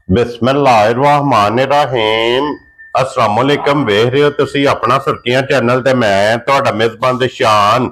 बिस्मिल्लाहिर्रहमानिर्रहीम अस्सलाम वालेकुम। वेख रहे हो तुसी अपना सुर्खियां चैनल ते मैं तुहाडा मेजबान शान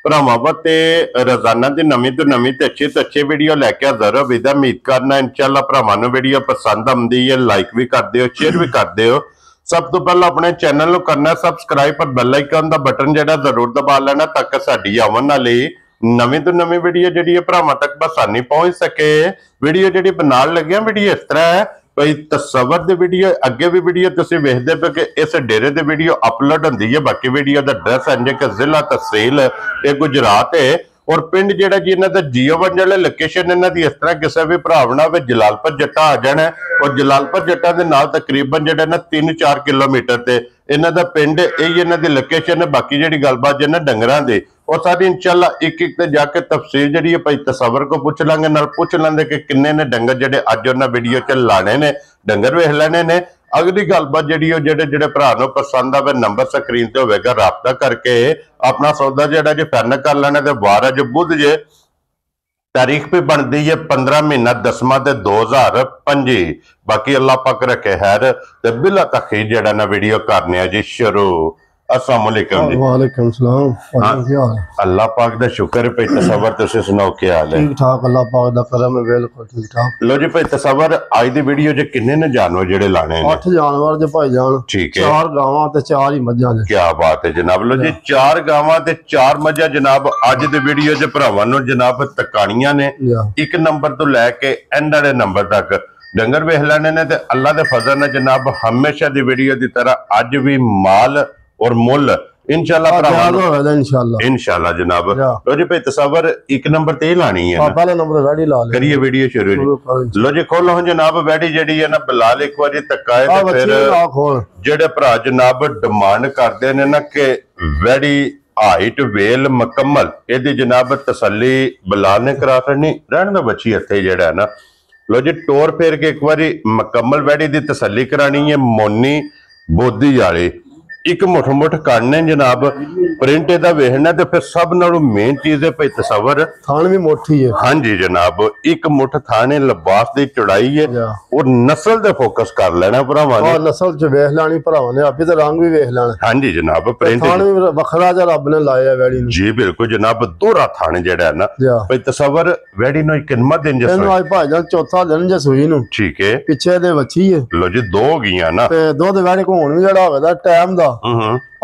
भरावां ते रोजाना की नवीं तो नवीं ते अच्छी वीडियो लैके हाजिर हो। विदा उम्मीद करना इंशाअल्लाह भरावां नूं वीडियो पसंद आउंदी है, लाइक भी कर दिओ, शेयर भी कर दिओ। सब तो पहले अपने चैनल नूं करना सबसक्राइब पर बैल आइकन दा बटन जिहड़ा जरूर दबा लेना ताकि साडी आवन वाली नवीं तो नवीं वीडियो जिहड़ी भरावां तक आसानी पहुंच सके। वीडियो जिहड़ी बनाउण लगे वीडियो इस तरह है भाई तस्वर दी वीडियो अगे भी वीडियो तुसीं वेखदे पे कि इस डेरे दी वीडियो अपलोड हुंदी है। बाकी वीडियो दा एड्रैस है कि जिला तहसील ये गुजरात है और पिंड जिहड़ा जी इन्हां दा जियो वन वाले लोकेशन इन्हां दी इस तरह किसी भी भरा बनावे जलालपुर जट्टा आ जाना और जलालपुर जट्टा दे नाल तकरीबन जिहड़ा ना 3-4 किलोमीटर ते इन्हां दा पिंड यही इन्हां दी लोकेशन है। बाकी जिहड़ी गलबात जिन्हां डंगरां दी और सारी इंशाअल्लाह एक एक ते जाके तफसील जिहड़ी है भाई तस्वर को पूछ लांगे, नाल पूछ लेंगे कि किन्ने ने डंगर जिहड़े अज उन्हां वीडियो च लाने ने डंगर वेख लेने ने। अगली गलबात जिहड़ी जिहड़े जिहड़े भरा नूं पसंद आवे नंबर स्क्रीन ते होवेगा, राबता करके अपना सौदा जिहड़ा जी फाइनल कर लेना। ते वार अज बुध जे तारीख भी बनती है 15 महीना 10वां 2025। बाकी अल्लाह पाक रखे खैर ते बिला तखीर जिहड़ा ना वीडियो करने जी शुरू। अस्सलाम वालेकुम जी। वालेकुम सलाम। क्या हाल है? अल्लाह पाक दा शुक्र है। तस्वर तुसीं सुनाओ क्या हाल है? ठीक ठाक अल्लाह पाक दा करम है, बिल्कुल ठीक ठाक। लो जी भाई तस्वर आज दी वीडियो च किन्ने ने जानवर जेडे लाने ने? 8 जानवर जे भाई जान। ठीक है। 4 गावां ते 4 ही मज्जां ने। क्या बात है जनाब। लो जी 4 गावां ते 4 मज्जां जनाब अज दी वीडियो च भरावां नूं जनाब तकाणियां ने। एक नंबर तो लैके एंड वाले नंबर तक डंगर वेख लेने ने ते अल्लाह दे फजल नाल जनाब हमेशा दी वीडियो दी तरह अज भी माल और मुल इंशाअल्लाह इंशाअल्लाह जनाब। लो जी भाई तस्वर एक नंबर ते लानी है, पहला नंबर वैडी ला ले। करिए वीडियो शुरू जी। लो जी खोलो जनाब वैडी जेडी है ना बिलाल एक बार तकाए ते फिर जेडे भरा जनाब डिमांड करदे ने ना कि वैडी हाइट वेल मुकम्मल एदी जनाब तसल्ली बिलाल ने करा छड़नी रहन दा बच्ची इत्थे जेड़ा है ना। लो जी टोर फेर के एक बारी मुकम्मल वैडी दी तसल्ली करानी है। मोनी बोधी वाली एक मुठ मुठ करने जनाब प्रिंट एदा वेखना ते फिर सब नालों मेन चीज है भाई तस्वर थान भी मोटी है। हाँ जी जनाब एक मुठ थाने लिबास दी चौड़ाई है और नस्ल दे फोकस कर लेना भरावां ने। नस्ल च वेख लानी भरावां ने, अभी तो रंग भी वेख लेना। हाँ जी जनाब प्रिंट थान भी वखरा जा रब ने लाया वैडी नूं। जी बिल्कुल जनाब दोहरा थान जेड़ा है ना भाई तस्वर वैडी नो किन्ना दिन जे आज भाईजान चौथा दिन जे सुई नूं। ठीक है। पिछे दे बच्ची है। लो जी 2 हो गईयां ना ते दुध वैडी को हुण भी जेड़ा होवेदा टाइम दा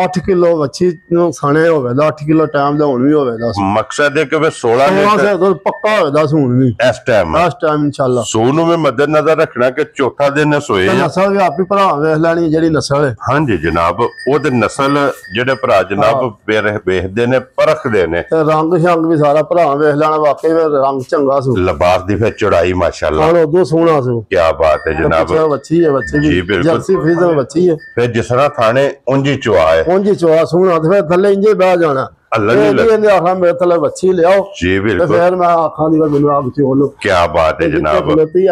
8 किलो बच्ची खाने होवेदा, 8 किलो टाइम दा हुण भी होवेदा। मकसद है कि वे 16 से दुध पक्का होवेदा हुण भी इस टाइम इंशाअल्लाह। सोनू में मद्देनजर रखना कि चौथा दिन सोए नस्ल भी आपी भरा वेख लैनी जेड़ी नस्ल है। हाँ जी जनाब ओदे नस्ल जेडे भरा जनाब वेखदे ने परखदे ने रंग शंग भी सारा भरा वेख लेना। वाकई रंग चंगा सु, लिबास दी फिर चौड़ाई माशाअल्लाह उदो सोहना सु। क्या बात है जनाब। बच्ची है, बच्ची भी जर्सी फ्रीजर बच्ची है। फिर जिस तरह थाने उंजी चुआ है उंजी चुआ सोहना ते फिर थल्ले इंजे बह जाना। मेरे थले बच्ची ले आओ जी बिल्कुल। फिर मैं आखा दी मैनू आप चोलो। क्या बात है जनाब। अल्लाह दी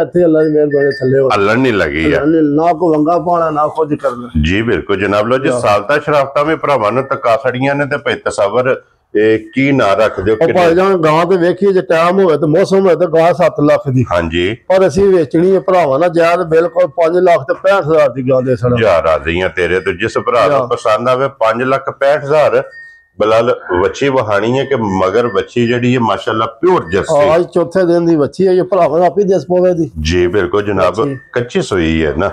मेहरबानी थल्ले अल्लाह नहीं लगी है ना को वंगा पाना ना कुछ करना। जी बिल्कुल जनाब। लो जी सालता शराफता में भरावां नूं तका छड़ियां ने ते भाई तस्वर की ना रख दिओ। भाईजान गां ते वेखिए जे टाइम होवे ते मौसम होवे ते गां 7 लाख दी। हां जी पर असी वेचनी है भरावां ना जायद बिल्कुल 5 लाख ते 65,000 दी गां दे सड़ा। जा राजी हां तेरे तो जिस भरा नूं पसंद आवे 5,65,000 बिलाल बच्ची वहानी है कि मगर बच्ची जड़ी है माशाल्लाह प्योर जर्सी आज चौथे दिन दी बच्ची है। ये भरावां आप ही दस पवे दी। जी बिल्कुल जनाब कच्ची सोई है ना।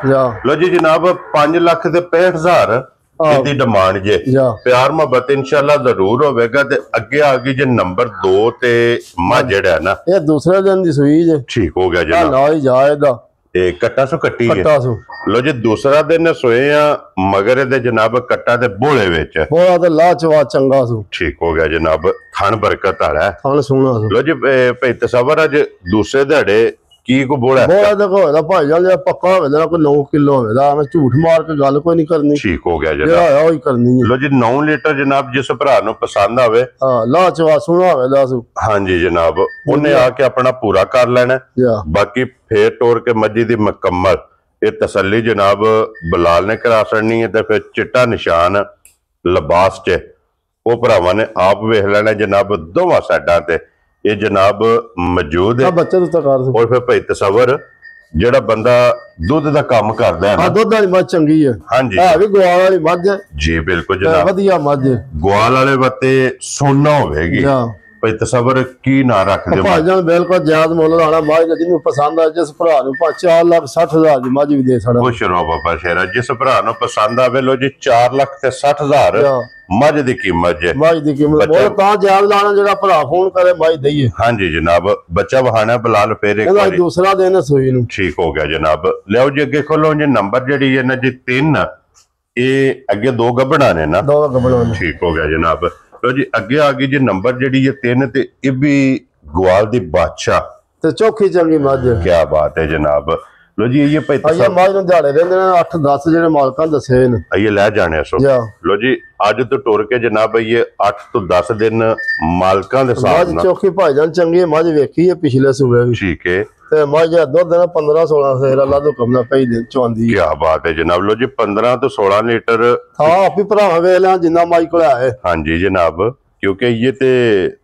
लो जी जनाब 5,65,000 दी डिमांड जे प्यार मोहब्बत इंशाअल्लाह जरूर होवेगा ते अगे आ गई जे नंबर 2 ते मां जेड़ा है ना ये दूसरे दिन दी सुई जे ठीक हो गया जनाब। ना ही जाएगा कट्टा सु कट्टी है। लो जी दूसरा दिन सोए मगर दे जनाब कट्टा दे बोले विच बोला ते लाचवा चंगा सु। ठीक हो गया जनाब थान बरकत वाला है थान सोहना सु। लो जी भाई तस्वर अज दूसरे दिहाड़े की को बोला बोला ते होदा भाईजान जे पक्का होवेदा ना कोई 9 किलो होवेदा। मैं झूठ मार के गल कोई नहीं करनी। ठीक हो गया जनाब ओही करनी है। लो जी 9 लीटर जनाब जिस भरा नूं पसंद आवे हां लाचवा सोहना होवेदा सु। हां जी जनाब उन्हें आके अपना पूरा कर लेना। बाकी फेर टोर के मज्जी दी मुकम्मल ये तसल्ली जनाब बिलाल ने करा छड़नी है। ते फिर चिट्टा निशान लिबास च वो भरावां ने आप वेख लेना जनाब दोवां साइडां ते ये जनाब मौजूद है। बच्चे तो और फिर भाई तस्वर ਜਿਹੜਾ ਬੰਦਾ ਦੁੱਧ ਦਾ ਕੰਮ ਕਰਦਾ ਹੈ ਆ ਨਾ, ਦੁੱਧ ਵਾਲੀ ਮੱਝ ਚੰਗੀ ਹੈ, ਹਾਂਜੀ ਹੈ ਵੀ ਗਵਾਲ ਵਾਲੀ ਮੱਝ ਹੈ, ਜੀ ਬਿਲਕੁਲ ਤੇ ਜਨਾਬ। ਵਧੀਆ ਮੱਝ ਹੈ। ਗਵਾਲ ਵਾਲੇ ਵਾਤੇ ਸੋਨਾ ਹੋਵੇਗੀ ਜਾਂ ਭਾਈ, ਤਸਵਰ ਕੀ ਨਾ ਰੱਖਦੇ ਹੋ? ਭਾਜਨ ਬਿਲਕੁਲ ਜਾਇਜ਼ ਮੁੱਲ ਲਾਣਾ ਮੱਝ ਦਾ, ਜਿਹਨੂੰ ਪਸੰਦ ਆ ਜਿਸ ਭਰਾ ਨੂੰ 4,60,000 ਦੀ ਮੱਝ ਵੀ ਦੇ ਸਕਦਾ। ਖੁਸ਼ ਰਹੋ ਬਾਬਾ ਸ਼ੇਰਾ, ਜਿਸ ਭਰਾ ਨੂੰ ਪਸੰਦ ਆਵੇ ਲੋ ਜੀ 4,60,000 ਜਾਂ ਮੱਝ ਦੀ ਕੀਮਤ ਜੇ। ਮੱਝ ਦੀ ਕੀਮਤ ਮੁੱਲ ਤਾਂ ਜਾਇਜ਼ ਲਾਣਾ ਜਿਹੜਾ ਭਰਾ ਫੋਨ ਕਰੇ ਮੱਝ ਦਈਏ। ਹਾਂਜੀ ਜਨਾਬ, ਬੱਚਾ ਵਹਾਣਾ ਬਲਾਲ ਫੇਰ ਇੱਕ ਇਹਦਾ ਵਾਰੀ ਦੂਸਰਾ ਦਿਨ ਹੈ ਸੂਈ ਨੂੰ। ਠੀਕ ਹੋ ਗਿਆ ਜਨਾਬ। ਲਿਆਓ ਜੀ ਅੱਗੇ ਖੋਲੋ ਜੀ, ਨੰਬਰ ਜਿਹੜੀ ਹੈ ਨਾ ਜੀ 3, ਇਹ ਅੱਗੇ 2 ਗੱਭਣਾ ਨੇ ਨਾ, ਦੋ ਗੱਬੜੋਂ ਨੇ। ਠੀਕ ਹੋ ਗਿਆ ਜਨਾਬ। ਲੋ ਜੀ ਅੱਗੇ ਆ ਗਈ ਜੀ ਨੰਬਰ ਜਿਹੜੀ ਹੈ 3 ਤੇ ਇਹ ਵੀ ਗਵਾਲ ਦੀ ਬਾਦਸ਼ਾਹ, ਤੇ ਚੌਖੀ ਚੰਗੀ ਮੱਝ ਹੈ। ਕੀ ਬਾਤ ਹੈ ਜਨਾਬ। ਲੋ ਜੀ ਇਹ ਭਾਈ ਅਜੇ ਮੱਝ ਨੂੰ ਦਿਹਾੜੇ ਰਹਿੰਦੇ ਨੇ 8-10 ਜਿਹੜੇ ਮਾਲਕਾਂ ਦੱਸੇ ਨੇ। ਆइए ਲੈ ਜਾਣੇ ਸੋ। ਜਾਂ ਲੋ ਜੀ ਅੱਜ ਤੋਂ ਟੁਰ ਕੇ ਜਨਾਬ ਇਹ 8 ਤੋਂ 10 ਦਿਨ ਮਾਲਕਾਂ ਦੇ ਹਿਸਾਬ ਮੱਝ ਨਾਲ, ਚੌਖੀ ਭਾਜਨ ਚੰਗੀ ਹੈ, ਮੱਝ ਵੇਖੀ ਹੈ ਪਿਛਲੇ ਸੂਬੇ ਵੀ, ਠੀਕ ਹੈ। ਤੇ ਮੱਝ ਦਾ ਦੁੱਧ ਨਾ 15-16 ਸੇਰ ਅੱਲਾ ਤੋਂ ਕਮਲਾ ਪਈ ਦੇ ਚੁਆਂਦੀ ਕੀ ਬਾਤ ਹੈ ਜਨਾਬ। ਲੋ ਜੀ 15 ਤੋਂ 16 ਲੀਟਰ, ਹਾਂ ਆਪੀ ਭਰਾਵਾਂ ਵੇਖ ਲਿਆ ਜਿੰਨਾ ਮੱਝ ਕੋਲ ਹੈ। ਹਾਂਜੀ ਜਨਾਬ, क्योंकि ये ते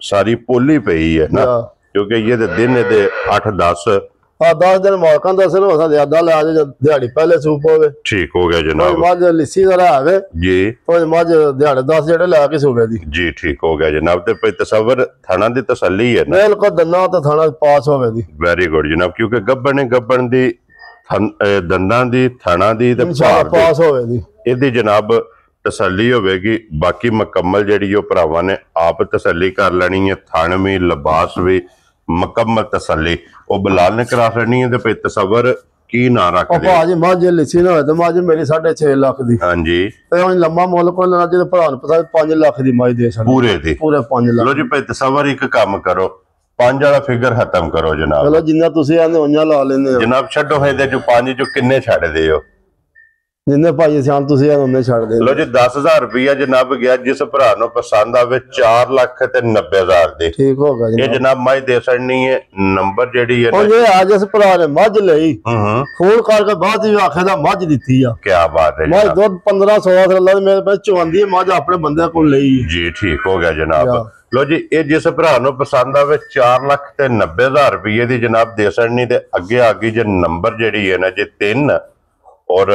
सारी पोली पई है ना, ਜਾਂ क्योंकि ये ते दिन दे 8-10 ਆ 10 ਦਿਨ ਮਾਲਕਾਂ ਦਾ ਸਿਰ ਹੋ ਸਕਦਾ, ਅੱਧਾ ਲੈ ਜਾ ਦਿਹਾੜੀ ਪਹਿਲੇ ਸੂਪ ਹੋਵੇ। ठीक हो गया ਕੋਈ जनाब ਮੱਝ ਲਿੱਸੀ ਦਾ ਆਵੇ, जी ਕੋਈ ਮੱਝ ਦਿਹਾੜੇ 10 ਜਿਹੜੇ ਲੈ ਕੇ ਸੂਬੇ ਦੀ। जी ठीक हो गया जनाब। ते भाई तसव्वुर थाना दी तसल्ली है ना, ਬਿਲਕੁਲ ਦੰਨਾ ਤੇ ਥਾਣਾ ਪਾਸ ਹੋਵੇ ਦੀ। वेरी गुड जनाब, क्योंकि गब्बन दी दंदां दी थाना दी ते ਇਨਸ਼ਾਅੱਲਾ भार दी ਪਾਸ ਹੋਵੇ ਦੀ। ਇਹਦੀ ਜਨਾਬ ਤਸੱਲੀ ਹੋਵੇਗੀ। ਬਾਕੀ ਮੁਕੰਮਲ ਜਿਹੜੀ ਉਹ ਭਰਾਵਾਂ ਨੇ ਆਪ ਤਸੱਲੀ ਕਰ ਲੈਣੀ ਹੈ, ਥਣ ਵੀ ਲਿਬਾਸ ਵੀ ਮੁਕੰਮਲ ਤਸੱਲੀ ਉਹ ਬਲਾਲ ਨੇ ਕਰਾ ਲੈਣੀ ਹੈ। ਤੇ ਭਾਈ ਤਸਵਰ ਕੀ ਨਾ ਉਹ ਰੱਖਦੇ? ਭਾਜੀ ਮੱਝ ਲਿੱਸੀ ਨਾ ਹੋਵੇ ਤੇ ਮੱਝ ਮੇਰੀ 6.5 ਲੱਖ ਦੀ, ਹਾਂਜੀ ਤੇ ਹੁਣ ਲੰਮਾ ਮੁੱਲ ਕੋਲ ਨਾ ਜਿਹਦੇ ਭਰਾ ਨੂੰ ਪਤਾ 5 ਲੱਖ ਦੀ ਮੱਝ ਦੇ ਸਕਦਾ, ਪੂਰੇ ਦੀ। ਪੂਰੇ 5 ਲੋ ਲੱਖ। ਜੀ ਭਾਈ ਤਸਵਰ ਇੱਕ ਕੰਮ ਕਰੋ, 5 ਵਾਲਾ ਫਿਗਰ ਖਤਮ ਕਰੋ ਜਨਾਬ। ਚਲੋ ਜਿੰਨਾ ਤੁਸੀਂ ਆਂਦੇ ਉਹਨਾਂ ਲਾ ਲੈਂਦੇ ਹੋ, ਜਨਾਬ ਛੱਡੋ ਇਹਦੇ ਚੋਂ 5 ਚੋਂ ਕਿੰਨੇ ਛੱਡਦੇ ਹੋ? ਜਿੰਨੇ ਭਾਈ ਸਿਆਣ ਤੁਸੀਂ ਆਂਦੇ ਉਹਨੇ ਛੱਡ ਦੇ। ਲੋ ਜੀ 10,000 ਰੁਪਇਆ ਜਨਾਬ ਗਿਆ, ਜਿਸ ਭਰਾ ਨੂੰ ਪਸੰਦ ਆਵੇ 4,90,000 ਦੇ। ਠੀਕ ਹੋ ਗਿਆ ਇਹ ਜੀ। ਜਨਾਬ ਮੈਂ ਦੇ ਸਕਣੀ ਹੈ। ਨੰਬਰ ਜਿਹੜੀ ਹੈ ਉਹ ਜੇ ਅੱਜ ਇਸ ਭਰਾ ਨੇ ਮੱਝ ਲਈ, ਹੂੰ ਫੋਨ ਕਰਕੇ ਬਾਅਦ ਹੀ ਆਖੇ ਦਾ ਮੱਝ ਦਿੱਤੀ ਆ। ਕੀ ਬਾਤ ਹੈ ਮੱਝ ਜਨਾਬ। ਦੁੱਧ 15-16 ਸਾਲਾਂ ਦੀ ਮੇਰੇ ਪਾਸ ਚੁਆਂਦੀ ਹੈ, ਮੱਝ ਆਪਣੇ ਬੰਦੇ ਕੋਲ ਲਈ ਹੈ। ਜੀ ਠੀਕ ਹੋ ਗਿਆ ਜਨਾਬ। ਜਾ। ਲੋ ਜੀ ਇਹ ਜਿਸ ਭਰਾ ਨੂੰ ਪਸੰਦ ਆਵੇ 4,90,000 ਰੁਪਏ ਦੀ ਜਨਾਬ ਦੇ ਸਕਣੀ। ਤੇ ਅੱਗੇ ਆ ਗਈ ਜੇ ਨੰਬਰ ਜਿਹੜੀ ਹੈ ਨਾ ਜੀ 3 ਔਰ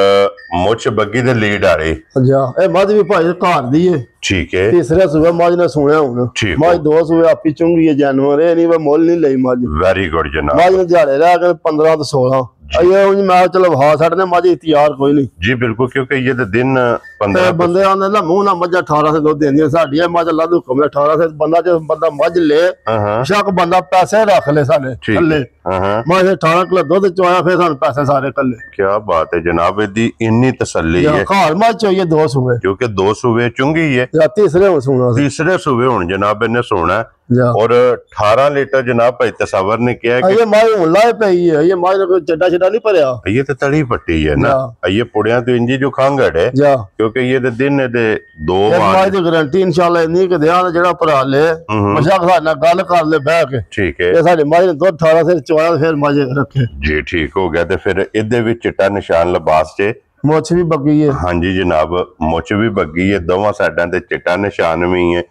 ਮੁੱਛ ਬੱਗੀ ਦੇ ਲੀਡ ਵਾਲੇ, ਜਾ ਇਹ ਮੱਝ ਵੀ ਭਾਈ ਘਰ ਦੀ ਹੈ, ਠੀਕ ਹੈ ਤੀਸਰੇ ਸੂਬੇ ਮੱਝ ਨੇ ਸੁਣਿਆ ਹੁਣ। ਠੀਕ ਮੱਝ 2 ਸੂਬੇ ਆਪੀ ਚੁੰਗੀ ਹੈ ਜਾਨਵਰ, ਇਹ ਨਹੀਂ ਵਾ ਮੁੱਲ ਨਹੀਂ ਲਈ ਮੱਝ। ਵੈਰੀ ਗੁੱਡ ਜਨਾਬ। ਮੱਝ ਨੂੰ ਦਿਹਾੜੇ ਰਹਿ ਕੇ 15 ਤੋਂ 16 ਇਹ ਹੁਣ ਮੈਂ ਚਲੋ ਵਹਾ ਛੱਡਦੇ, ਮੱਝ ਤਿਆਰ ਕੋਈ ਨਹੀਂ। ਜੀ ਬਿਲਕੁਲ, ਕਿਉਂਕਿ ਇਹ ਤੇ ਦਿਨ ਤੇ 15 ਬੰਦੇ ਆਂਦੇ ਨਾ ਮੂੰਹ ਨਾਲ ਮੱਝਾਂ 18 ਸੇ ਦੁੱਧ ਦਿੰਦੀਆਂ, ਸਾਡੀ ਇਹ ਮੱਝ ਅੱਲਾ ਦਾ ਹੁਕਮ ਹੈ 18 ਸੇ। ਬੰਦਾ ਜੇ ਬੰਦਾ ਮੱਝ ਲੈ ਹਾਂ ਸ਼ੱਕ ਬੰਦਾ ਪੈਸੇ ਰੱਖ ਲੈ ਸਾਡੇ ਠੀਕ ਥੱਲੇ, ਹਾਂ ਮੱਝ 18 ਕਿਲੋ ਦੁੱਧ ਚੋਇਆ ਫਿਰ ਸਾਨੂੰ ਪੈਸੇ ਸਾਰੇ ਕੱਲੇ। ਕੀ ਬਾਤ ਹੈ ਜਨਾਬ। ਇਹਦੀ ਇੰਨੀ ਤਸੱਲੀ ਹੈ ਘਰ ਮੱਝ ਚੋਈਏ 2 ਸੂਬੇ, ਕਿਉਂਕਿ 2 ਸੂਬੇ ਚੁੰਗੀ ਹੈ, ਜਾਂ ਤੀਸਰੇ ਹੁਣ ਸੁਣਾ ਸੀ। ਤੀਸਰੇ ਸੂਬੇ ਹੁਣ ਜਨਾਬ ਇਹਨੇ ਸੋਣਾ ਜਾ ਔਰ 18 ਲੀਟਰ ਜਨਾਬ ਭਾਈ ਤਸਵਰ ਨੇ ਕਿਹਾ ਕਿ ਇਹ ਮੱਝ ਹੁਣ ਲਾਏ ਪਈ ਹੈ, ਇਹ ਮੱਝ ਨੇ ਕੋਈ ਚੱਡਾ ਛੱਡਾ ਨਹੀਂ ਭਰਿਆ। ये तो तड़ी पट्टी है ना, ये पुड़िया तो इंजी जो खांगड़ है, ਜਾ क्योंकि ये तो दिन दे 2 ਇਹ ਮੱਝ ਦੀ ਗਾਰੰਟੀ ਇਨਸ਼ਾਅੱਲਾ ਇੰਨੀ ਕਿ ਦਿਆਂ ਜਿਹੜਾ ਭਰਾ ਲੈ ਮਸ਼ਾ ਸਾਡੇ ਨਾਲ ਗੱਲ ਕਰ ਲੈ ਬਹਿ ਕੇ। ठीक है ਇਹ ਸਾਡੀ ਮੱਝ ਨੇ ਦੁੱਧ 18 ਸੇ ਚੋਇਆ ਫਿਰ ਮੱਝ ਰੱਖੇ। जी ठीक हो गया। तो फिर इहदे विच चिट्टा निशान लिबास च ਮੁੱਛ ਵੀ ਬੱਗੀ ਹੈ। हाँ जी जनाब, मुछ भी बग्गी है, दोवां साइडां ते चिट्टा निशान भी है,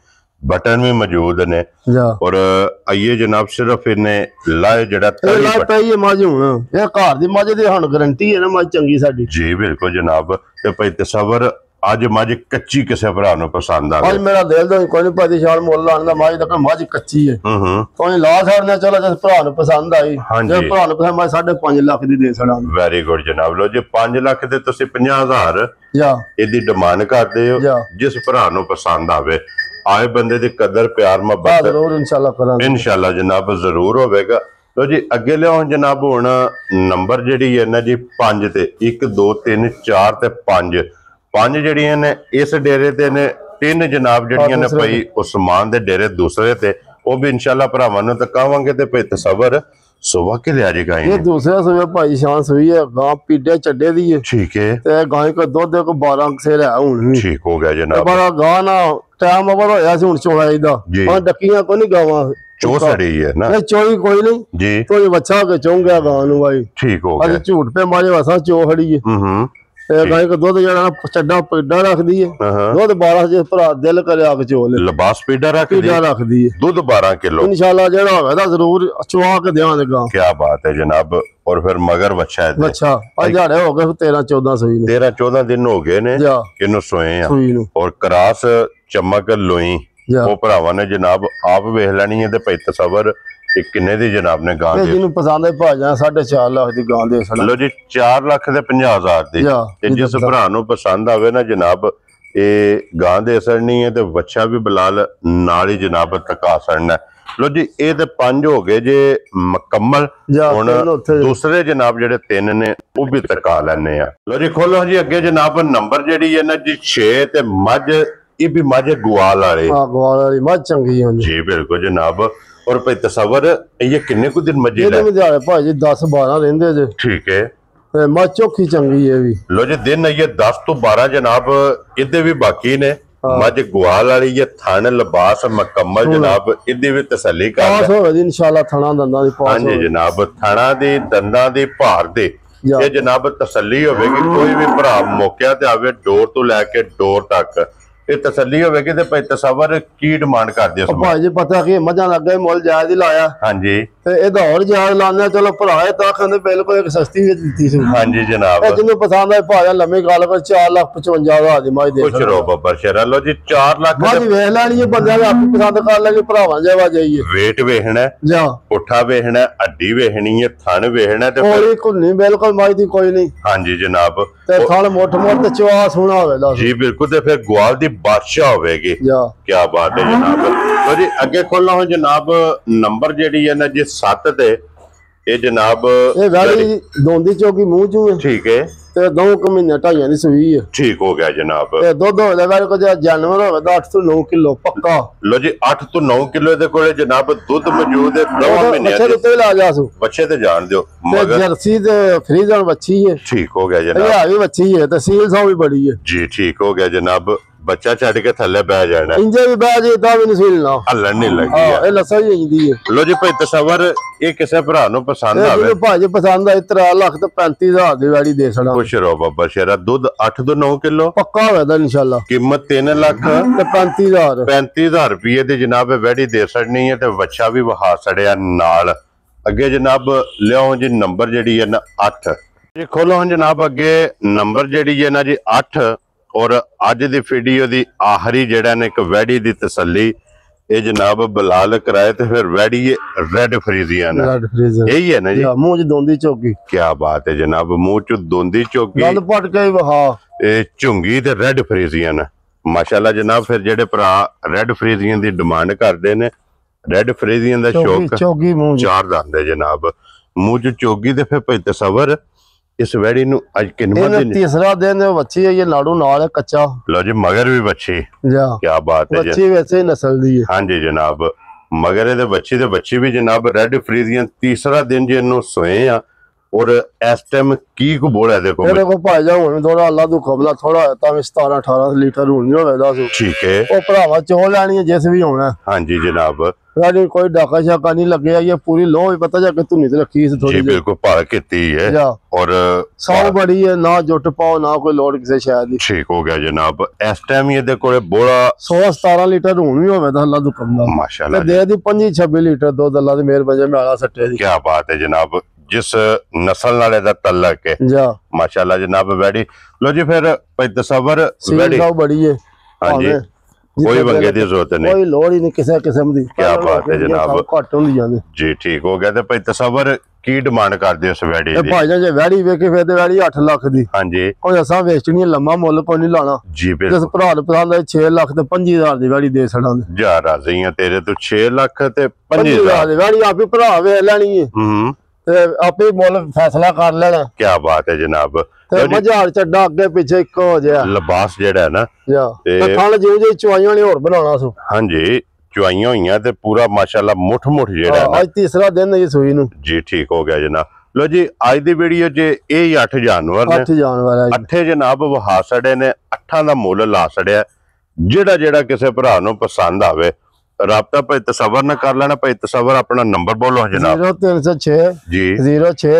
बटन भी मौजूद ने। ਜਾ और आइए जनाब सिर्फ इन्हें लाए जड़ा ਇਹ तड़ी ਲਾਏ ਪਈ ਹੈ ਮੱਝ ਹੁਣ, ਇਹ ਘਰ ਦੀ ਮੱਝ ਦੀ ਸਾਨੂੰ ਗਾਰੰਟੀ ਹੈ ਨਾ ਮੱਝ ਚੰਗੀ ਸਾਡੀ। जी बिल्कुल जनाब। ते भाई तसवर ਅੱਜ ਮੱਝ ਕੱਚੀ ਕਿਸੇ ਭਰਾ ਨੂੰ ਪਸੰਦ ਆ ਅੱਜ ਗਈ। ਮੇਰਾ ਦਿਲ ਦਾ ਕੋਈ ਨਹੀਂ ਭਾਜੀ ਸ਼ਾਨ ਮੁੱਲ ਲਾਣ ਦਾ ਮੱਝ ਦਾ ਮੱਝ ਕੱਚੀ ਹੈ, ਕੋਈ ਲਾ ਛੱਡਨੇ ਚਲੋ ਜਿਸ ਭਰਾ ਨੂੰ ਪਸੰਦ ਆਈ। ਹਾਂਜੀ। ਜੇ ਭਰਾ ਨੂੰ ਪਸੰਦ ਮੈਂ 5.5 ਲੱਖ ਦੀ ਦੇ ਛੜਾਂਗਾ। ਵੈਰੀ ਗੁੱਡ ਜਨਾਬ। ਲੋ ਜੇ 5 ਲੱਖ ਦੇ ਤੁਸੀਂ 50,000 ਜਾ ਇਹਦੀ ਡਿਮਾਂਡ ਕਰਦੇ ਹੋ, ਜਾ ਜਿਸ ਭਰਾ ਨੂੰ ਪਸੰਦ ਆਵੇ ਆਏ ਬੰਦੇ ਦੀ ਕਦਰ ਪਿਆਰ ਬਾ ਮੁਹੱਬਤ ਜ਼ਰੂਰ ਇਨਸ਼ਾਅੱਲਾ ਕਰਾਂਗੇ। ਇਨਸ਼ਾਅੱਲਾ ਜਨਾਬ ਜ਼ਰੂਰ ਹੋਵੇਗਾ। ਲੋ ਜੀ ਅੱਗੇ ਲਿਆਓ ਜਨਾਬ ਹੁਣ ਨੰਬਰ ਜਿਹੜੀ ਹੈ ਨਾ ਜੀ 5 ਤੇ 1 2 3 4 ਤੇ 5 ਜਿਹੜੀਆਂ ਨੇ ਇਸ ਡੇਰੇ ਤੇ ਨੇ, 3 ਜਨਾਬ ਜਿਹੜੀਆਂ ਨੇ ਭਾਈ ਉਸਮਾਨ ਦੇ ਡੇਰੇ ਦੂਸਰੇ ਤੇ, ਉਹ ਵੀ ਇਨਸ਼ਾਅੱਲਾ ਭਰਾਵਾਂ ਨੂੰ ਤਾਂ ਕਹਾਂਗੇ। ਤੇ ਭਾਈ ਤਸਵਰ ਸੁਬਾ ਕੇ ਲਿਆ ਜੇਗਾ ਇਹ ਦੂਸਰਾ ਸੂਏ ਭਾਈ ਸ਼ਾਨ ਸੂਈ ਹੈ, ਗਾਂ ਪੀਡੇ ਚੱਡੇ ਦੀ ਹੈ ਠੀਕ ਹੈ ਤੇ ਗਾਂ ਕੋ ਦੁੱਧ ਕੋ 12 ਸੇ ਲੈ ਹੁਣ ਵੀ ਠੀਕ ਹੋ ਗਿਆ ਜਨਾਬ। ਬੜਾ ਗਾਂ ਨਾ ਟਾਈਮ ਓਵਰ ਹੋਇਆ ਸੀ ਹੁਣ ਚੋਇਆ ਦਾ, ਜੀ। ਹਾਂ ਡੱਕੀਆਂ ਕੋ ਨਹੀਂ ਗਾਵਾਂ ਚੋ ਸੜੀ ਹੈ ਨਾ ਇਹ ਚੋਈ ਕੋਈ ਨਹੀਂ ਜੀ, ਕੋਈ ਬੱਚਾ ਕੇ ਚੋਂ ਗਿਆ ਗਾਂ ਨੂੰ ਭਾਈ। ਠੀਕ ਹੋ ਅੱਜ ਗਿਆ। ਝੂਠ ਪੇ ਮਾਰੇ ਵਸਾ ਚੋ ਖੜੀ ਹੈ। ਇਹ ਗਾਂ ਕੋ ਦੁੱਧ ਜਿਹੜਾ ਚੱਡਾ ਪੀਡਾ ਰੱਖਦੀ ਹੈ ਦੁੱਧ 12 ਜੇ ਭਰਾ ਦਿਲ ਕਰੇ ਆ ਕੇ ਚੋਲ ਲਿਬਾਸ ਪੀਡਾ ਰੱਖਦੀ ਹੈ ਦੁੱਧ 12 ਕਿਲੋ ਇਨਸ਼ਾਅੱਲਾ ਜਿਹੜਾ ਹੋਵੇ ਤਾਂ ਜ਼ਰੂਰ ਚਵਾ ਕੇ ਦੇਵਾਂਗੇ ਗਾਂ। ਕੀ ਬਾਤ ਹੈ ਜਨਾਬ। और फिर मगर बच्चा है अच्छा अजाड़े हो गए 13-14 सुई ने 13-14 दिन हो गए ने किन्नू सोए हैं और क्रास चमक लोई वो भरावां ने जनाब आप वेख लैनी है ते भाई तसव्वुर किन्ने दी जनाब ने गां दे जिन्नू पसंद है भाजा 4.5 लाख दी गां दे सला लो जी 4 लाख ते 50,000 दी ते जिस भरा नू पसंद आवे ना जनाब ये गां दे सड़नी है ते बच्चा भी बिलाल नाल ही जनाब टका सड़ना। लो जी ये ते 5 हो गए जे मुकम्मल हुण दूसरे जनाब जेडे 3 ने वो भी तका लैने आ। लो जी खोलो जी अगे जनाब नंबर जेडी है ना जी 6 ते मझ ये भी मझ ग्वाल वाले ग्वाल वाली मझ चंगी है जी बिल्कुल जनाब। और भाई तसव्वुर ये किन्ने को दिन मझी ले भाई 10-12 रहंदे जे ठीक है मझ चोखी चंगी है भी। लो जी दिन ये 10 तो 12 जनाब इदे भी बाकी ने मझ ग्वाल वाली ये थान लिबास मुकम्मल जनाब इदी भी तसल्ली कर पास होवे इंशाल्लाह थाना दंदां दी पास हां जी जनाब थाना दी दंदां दी भार दे ये जनाब तसल्ली होवेगी कोई भी भरा मौके ते आवे डोर तो लेके डोर तक ये तसल्ली होवेगी ते भाई तसव्वुर की डिमांड कर दियो भाई जी पता कि मझां लगे मुल जायज ही लाया हां जी ते एदा और जायज लाने चलो भराए ता कहंदे बिल्कुल एक सस्ती भी दित्ती सी हां जी जनाब जिन्नू पसंद आए भाजा लम्मी गल कर 4,55,000 दी मज दे कुछ रो बब्बर शेरा लो जी 4 लाख मज वेख लैनी है बंदे ने आप पसंद कर लेंगे भरावां जेवा जाइए वेट वेखना जा पुठा वेखना हड्डी वेखनी है थन वेखना ते कोई कुन्नी बिल्कुल मज दी कोई नहीं हां जी जनाब ते थन मोट मोट चवा सोना होवे जी बिल्कुल ते फिर ग्वाल दी बादशाह होवेगी क्या बात है जनाब। तो जी अगे खोलना हो जनाब नंबर जेडी है ना जी 7 ते ये जनाब ये गाड़ी दोंदी चौकी मुंह चू है ठीक है ते 2 महीने 2.5 दी सूई है ठीक हो गया जनाब। ते दुध होवे वाले को जानवर होवे 8 तो 9 किलो पक्का। लो जी 8 तो 9 किलो दे कोले जनाब दुध मौजूद है 2 महीने बच्चे ते ला जासू बच्चे ते जान दियो मगर जर्सी ते फ्रीजन बच्ची है ठीक हो गया जनाब ये भी बच्ची है तहसील सौ भी बड़ी है जी ठीक हो गया जनाब। बच्चा छड़ के थल्ले बह जाना इंजे भी बह जे ता भी नहीं सीलना हलन नहीं लगी हां ए लसा ही इंदी है। लो जी भाई तसव्वुर ये किसे भरा नु पसंद आवे भाजी पसंद आए 3 लाख ते 35,000 दी वाली दे सड़ा खुश रहो बाबा शेरा दूध 8 तो 9 किलो पक्का होवेगा इंशाल्लाह कीमत 3 लाख ते 35,000 रुपए दी जनाब वैडी दे सड़नी है ते बच्चा भी वहा सड़या नाल। अगे जनाब लियो जी नंबर जेडी है ना 8 जी खोलो जनाब अगे नंबर जेडी है ना जी 8 और अज दी वीडियो दी आखिरी जेड़ा ने एक वैडी दी तसल्ली ये जनाब बिलाल कराए ते फिर वैडी रेड फ्रीजियन यही है ना जी मुंह च दोंदी चौकी क्या बात है जनाब मुंह च दोंदी चौकी गल पट के हां ए झुंगी ते रेड फ्रीजियन माशाल्लाह जनाब। फिर जेड़े भरा रेड फ्रीजियन दी डिमांड करदे ने रेड फ्रीजियन दा शौक चौकी मुंह चार दंद है जनाब मुंह च चौकी ते फिर भाई तसव्वुर इस वैडी नु आज किन्ना दिन तीसरा दिन है बच्ची है ये लाड़ू नाल है कच्चा। लो जी मगर भी बच्ची जा क्या बात है बच्ची वैसे ही नस्ल दी है हां जी जनाब मगर दे बच्ची भी जनाब रेड फ्रीजियन तीसरा दिन जे नु सोए आ और इस टाइम की को बोला देखो मेरे को भाई जा हुन थोड़ा अल्लाह तू कबला थोड़ा ता 17-18 लीटर हुन नहीं होवे दस ठीक है ओ भरावा चो लेनी है जिस भी होना हां जी जनाब यानी कोई डाका शाका नहीं लगे ये पूरी लो ही पता जाके तू नहीं रखी इस थोड़ी जी बिल्कुल पार कीती है और सौ बड़ी है ना जुट पाओ ना कोई लोड किसे शायद ही ठीक हो गया जनाब। इस टाइम ये दे कोले बोला 16-17 लीटर हुन भी होवे दा अल्लाह तू कबला माशाल्लाह दे दी 25-26 लीटर दूध अल्लाह दे मेहर बजे में आला सट्टे दी क्या बात है जनाब जिस नस्ल नाले दा तल्लक है जा माशाल्लाह जनाब वैडी। लो जी फिर भाई तसव्वुर वैडी बड़ी है हां जी कोई वंगे दी जरूरत नहीं कोई लोड़ ही नहीं किसी किस्म दी क्या बात है जनाब घट होंदी जांदी जी ठीक हो गया ते भाई तसव्वुर की डिमांड करदे उस वैडी दी भाई जे वैडी वेखे फिर ते वैडी 8 लाख दी हां जी कोई असा वेचनी लम्मा मुੱਲ कोई नहीं लाना जी बिल्कुल जिस भरा पसंद है 6 लाख ते 25,000 दी वैडी दे छड़ा जा राजी है तेरे तो 6 लाख ते 25,000 दी वैडी आप ही भरा वे लेनी है ते आप ही मुੱਲ फैसला कर लेना क्या बात है जनाब। मजार चड्डा अगे पीछे एक हो जाए लिबास जेड़ा है ना ते खाल जिਉਂ जे चवाइयां ने और बनाना सो हां जी चवाइयां होईयां ते पूरा माशाल्लाह मुठ जेड़ा है आज तीसरा दिन है ये सूई नु जी ठीक हो गया जनाब। लो जी आज दी वीडियो जे ए 8 जानवर ने 8 जानवर है 8 जनाब वहा सड़े ने 8 दा मुੱਲ ला सड़िया जेड़ा जेड़ा किसे भरा नु पसंद आवे ਰਾਬਤਾ ਭਾਈ ਤਸਵਰ ਨਾ ਕਰ ਲੈਣਾ। ਭਾਈ ਤਸਵਰ ਆਪਣਾ ਨੰਬਰ ਬੋਲੋ ਜਨਾਬ। 0306 ਜੀ 06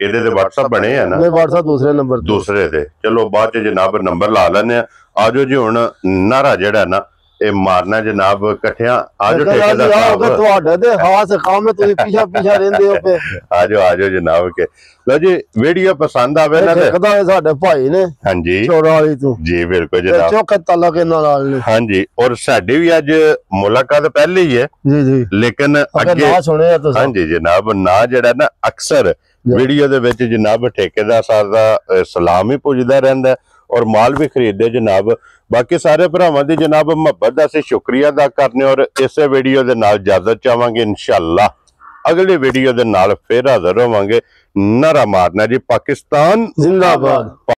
ਇਹਦੇ ਤੇ WhatsApp ਬਣੇ ਆ ਨਾ? ਨਹੀਂ, WhatsApp ਦੂਸਰੇ ਨੰਬਰ ਦੂਸਰੇ ਤੇ। ਚਲੋ ਬਾਅਦ ਚ ਜਨਾਬ ਨੰਬਰ ਲਾ ਲੈਣੇ ਆ। ਆਜੋ ਜੀ ਹੁਣ ਨਾਰਾ ਜਿਹੜਾ ਨਾ ਇਹ ਮਾਰਨਾ ਜਨਾਬ ਇਕੱਠਿਆਂ। ਆਜੋ ਠੇਕੇਦਾਰ ਸਾਹਿਬ, ਤੁਹਾਡੇ ਦੇ ਖਾਸ ਕੰਮ ਹੈ, ਤੁਸੀਂ ਪਿੱਛੇ ਪਿੱਛੇ ਰਹਿੰਦੇ ਹੋ ਪੇ। ਆਜੋ ਜਨਾਬ ਕੇ ਲੋ ਜੀ। ਵੀਡੀਓ ਪਸੰਦ ਆਵੇ ਨਾ ਠੇਕੇਦਾਰ ਸਾਡੇ ਭਾਈ ਨੇ। ਹਾਂਜੀ ਚੋੜਾ ਵਾਲੀ ਤੋਂ। ਜੀ ਬਿਲਕੁਲ ਜਨਾਬ, ਚੌਕ ਤਾਲਾ ਕੇ ਨਾਲ ਨੇ। ਹਾਂਜੀ, ਔਰ ਸਾਡੀ ਵੀ ਅੱਜ ਮੁਲਾਕਾਤ ਪਹਿਲੇ ਹੀ ਹੈ ਜੀ ਲੇਕਿਨ ਅੱਗੇ ਨਾ ਸੁਣਿਆ ਤੁਸੀਂ। ਹਾਂਜੀ ਜਨਾਬ, ਨਾ ਜਿਹੜਾ ਨਾ ਅਕਸਰ ਵੀਡੀਓ ਦੇ ਵਿੱਚ ਜਨਾਬ ਠੇਕੇਦਾਰ ਸਾਹਿਬ ਦਾ ਸਲਾਮ ਹੀ ਪੁੱਜਦਾ ਰਹਿੰਦਾ ਔਰ ਮਾਲ ਵੀ ਖਰੀਦਦੇ ਜਨਾਬ। ਬਾਕੀ ਸਾਰੇ ਭਰਾਵਾਂ ਦੀ ਜਨਾਬ ਮੁਹੱਬਤ ਦਾ ਅਸੀਂ ਸ਼ੁਕਰੀਆ ਅਦਾ ਕਰਨੇ ਔਰ ਇਸੇ ਵੀਡੀਓ ਦੇ ਨਾਲ ਇਜਾਜ਼ਤ ਚਾਹਾਂਗੇ। ਇਨਸ਼ਾਅੱਲਾ ਅਗਲੀ ਵੀਡੀਓ ਦੇ ਨਾਲ ਫੇਰ ਹਾਜ਼ਰ ਹੋਵਾਂਗੇ। ਨਾਰਾ ਮਾਰਨਾ ਜੀ, ਪਾਕਿਸਤਾਨ ਜ਼ਿੰਦਾਬਾਦ।